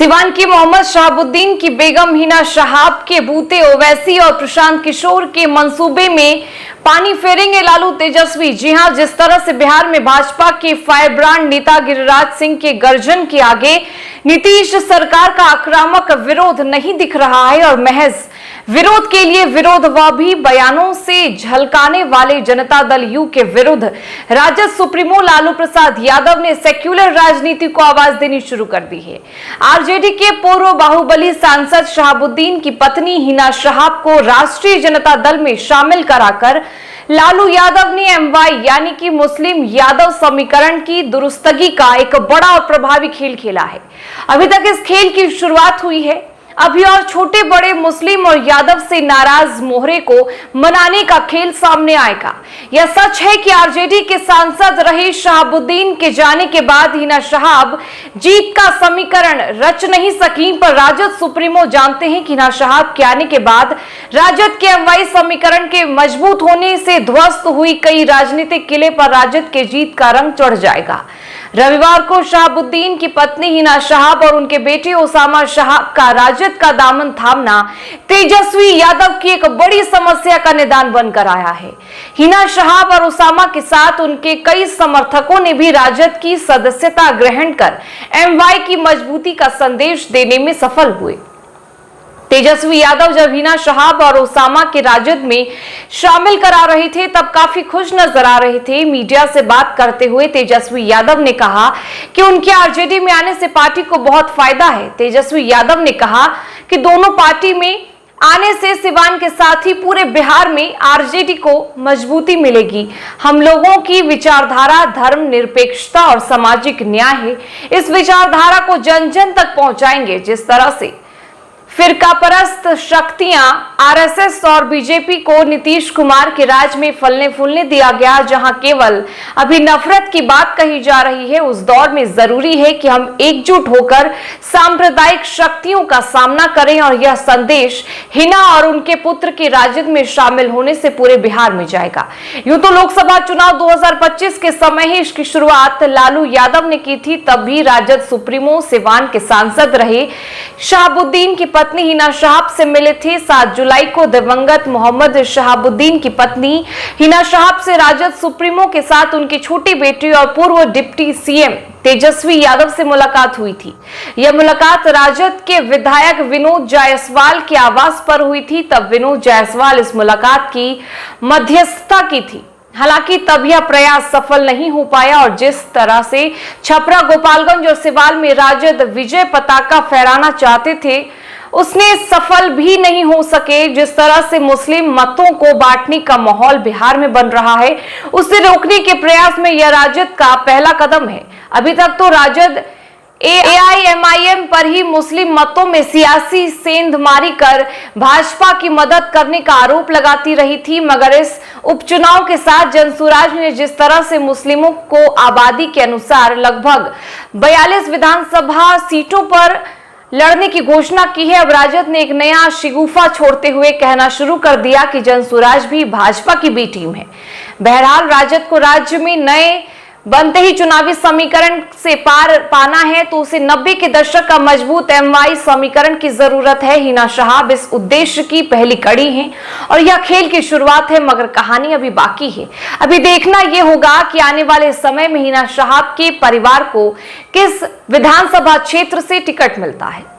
सिवान की मोहम्मद शहाबुद्दीन की बेगम हिना शहाब के बूते ओवैसी और प्रशांत किशोर के मंसूबे में पानी फेरेंगे लालू तेजस्वी। जी हां, जिस तरह से बिहार में भाजपा के फायरब्रांड नेता गिरिराज सिंह के गर्जन के आगे नीतीश सरकार का आक्रामक विरोध नहीं दिख रहा है और महज विरोध के लिए विरोध, वह भी बयानों से झलकाने वाले जनता दल यू के विरुद्ध राजद सुप्रीमो लालू प्रसाद यादव ने सेक्युलर राजनीति को आवाज देनी शुरू कर दी है। आरजेडी के पूर्व बाहुबली सांसद शहाबुद्दीन की पत्नी हिना शहाब को राष्ट्रीय जनता दल में शामिल कराकर लालू यादव ने एमवाई यानी कि मुस्लिम यादव समीकरण की दुरुस्तगी का एक बड़ा और प्रभावी खेल खेला है। अभी तक इस खेल की शुरुआत हुई है। अभी और छोटे बड़े मुस्लिम और यादव से नाराज मोहरे को मनाने का खेल सामने आएगा। यह सच है कि आरजेडी के सांसद रहे शहाबुद्दीन के जाने के बाद हिना शहाब जीत का समीकरण रच नहीं सकी, पर राजद सुप्रीमो जानते हैं कि हिना शहाब के आने के बाद राजद के एमवाई समीकरण के मजबूत होने से ध्वस्त हुई कई राजनीतिक किले पर राजद के जीत का रंग चढ़ जाएगा। रविवार को शहाबुद्दीन की पत्नी हिना शहाब और उनके बेटे ओसामा शहाब का राजद का दामन थामना तेजस्वी यादव की एक बड़ी समस्या का निदान बनकर आया है। हिना शहाब और ओसामा के साथ उनके कई समर्थकों ने भी राजद की सदस्यता ग्रहण कर एमवाई की मजबूती का संदेश देने में सफल हुए। तेजस्वी यादव जब हिना शहाब और ओसामा के राजद में शामिल करा रहे थे तब काफी खुश नजर आ रहे थे। मीडिया से बात करते हुए तेजस्वी यादव ने कहा कि उनके आरजेडी में आने से पार्टी को बहुत फायदा है। तेजस्वी यादव ने कहा कि दोनों पार्टी में आने से सिवान के साथ ही पूरे बिहार में आरजेडी को मजबूती मिलेगी। हम लोगों की विचारधारा धर्मनिरपेक्षता और सामाजिक न्याय है। इस विचारधारा को जन जन तक पहुंचाएंगे। जिस तरह से फिरकापरस्त शक्तियां आरएसएस और बीजेपी को नीतीश कुमार के राज में फलने फूलने दिया गया, जहां केवल अभी नफरत की बात कही जा रही है, उस दौर में जरूरी है कि हम एकजुट होकर सांप्रदायिक शक्तियों का सामना करें और यह संदेश हिना और उनके पुत्र के राजद में शामिल होने से पूरे बिहार में जाएगा। यूं तो लोकसभा चुनाव 2025 के समय ही इसकी शुरुआत लालू यादव ने की थी। तब भी राजद सुप्रीमो सिवान के सांसद रहे शहाबुद्दीन की पत्नी हिना शहाब से मिले थे। 7 जुलाई को दिवंगत मोहम्मद शहाबुद्दीन की पत्नी हिना शहाब से राजद सुप्रीमो के साथ उनकी छोटी बेटी और पूर्व डिप्टी सीएम तेजस्वी यादव से मुलाकात हुई थी। यह मुलाकात राजद के विधायक विनोद जायसवाल के आवास पर हुई थी। तब विनोद जायसवाल इस मुलाकात की मध्यस्थता की थी। हालांकि तब यह प्रयास सफल नहीं हो पाया और जिस तरह से छपरा, गोपालगंज और सिवान में राजद विजय पताका फहराना चाहते थे उसने सफल भी नहीं हो सके। जिस तरह से मुस्लिम मतों को बांटने का माहौल बिहार में बन रहा है, उसे रोकने के प्रयास में यह राजद का पहला कदम है। अभी तक तो राजद एआईएमआईएम पर ही मुस्लिम मतों में सियासी सेंधमारी कर भाजपा की मदद करने का आरोप लगाती रही थी, मगर इस उपचुनाव के साथ जनसुराज ने जिस तरह से मुस्लिमों को आबादी के अनुसार लगभग 42 विधानसभा सीटों पर लड़ने की घोषणा की है, अब राजद ने एक नया शिगुफा छोड़ते हुए कहना शुरू कर दिया कि जनसुराज भी भाजपा की बी टीम है। बहरहाल राजद को राज्य में नए बनते ही चुनावी समीकरण से पार पाना है तो उसे 90 के दशक का मजबूत एमवाई समीकरण की जरूरत है। हिना शहाब इस उद्देश्य की पहली कड़ी है और यह खेल की शुरुआत है, मगर कहानी अभी बाकी है। अभी देखना यह होगा कि आने वाले समय में हिना शहाब के परिवार को किस विधानसभा क्षेत्र से टिकट मिलता है।